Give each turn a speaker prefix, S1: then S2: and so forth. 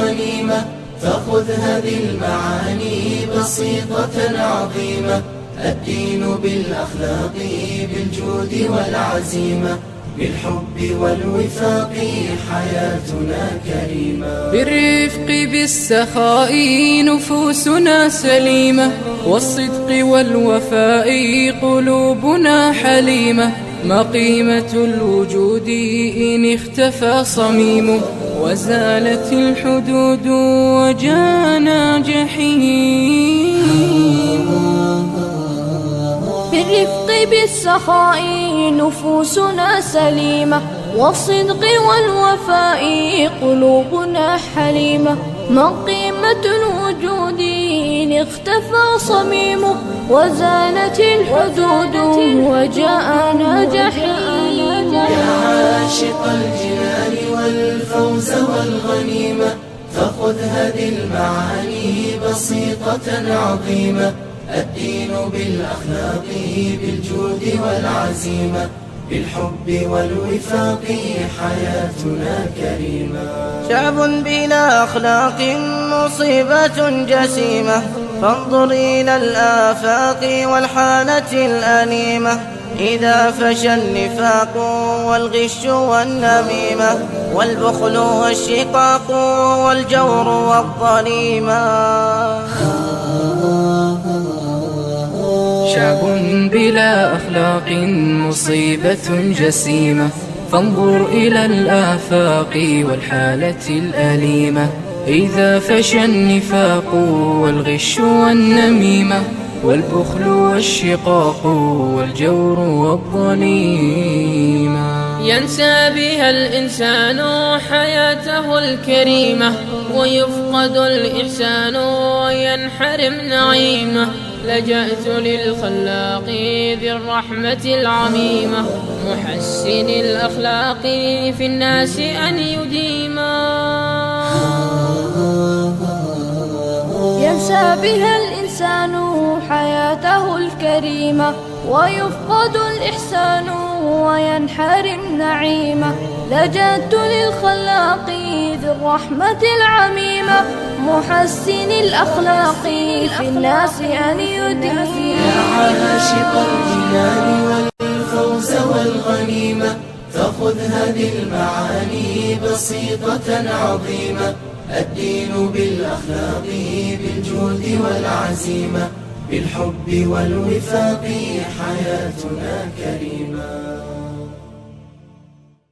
S1: والغنيمة، فخذ هذه المعاني بسيطة عظيمة. الدين بالأخلاق بالجود والعزيمة، بالحب والوفاق حياتنا كريمة.
S2: بالرفق بالسخاء نفوسنا سليمة، والصدق والوفاء قلوبنا حليمة. ما قيمة الوجود إن اختفى صميمه، وزالت الحدود وجانا جحيم.
S3: بالرفق بالسخاء نفوسنا سليمة، والصدق والوفاء قلوبنا حليمة. ما قيمة الوجود إن اختفى صميمه، وزالت الحدود وجاءنا جحيم.
S1: يا عاشق الجنان والفوز والغنيمة، فخذ هذه المعاني بسيطة عظيمة. الدين بالأخلاق بالجود والعزيمة، بالحب والوفاق حياتنا كريمة.
S4: شعب بلا أخلاق مصيبة جسيمة، فانظر إلى الآفاق والحالة الأليمة. إذا فشى النفاق والغش والنميمة، والبخل والشقاق والجور والظليمة.
S2: شعب بلا أخلاق مصيبة جسيمة، فانظر إلى الآفاق والحالة الأليمة. إذا فشى النفاق والغش والنميمة، والبخل والشقاق والجور والظليمة.
S5: ينسى بها الإنسان حياته الكريمة، ويفقد الإحسان وينحرم نعيمه. لجأت للخلاق ذي الرحمة العميمة، محسن الأخلاق في الناس أن يديما.
S3: ينسى بها الإنسان حياته الكريمة، ويفقد الإحسان وينحرم نعيمة. لجأت للخلاق ذي الرحمة العميمة، محسن الأخلاق في الناس أن يديما.
S1: يا عاشق الجنان والفوز والغنيمة، فخذ هذه المعاني بسيطة عظيمة. الدين بالأخلاق بالجود والعزيمة، بالحب والوفاق حياتنا كريمة.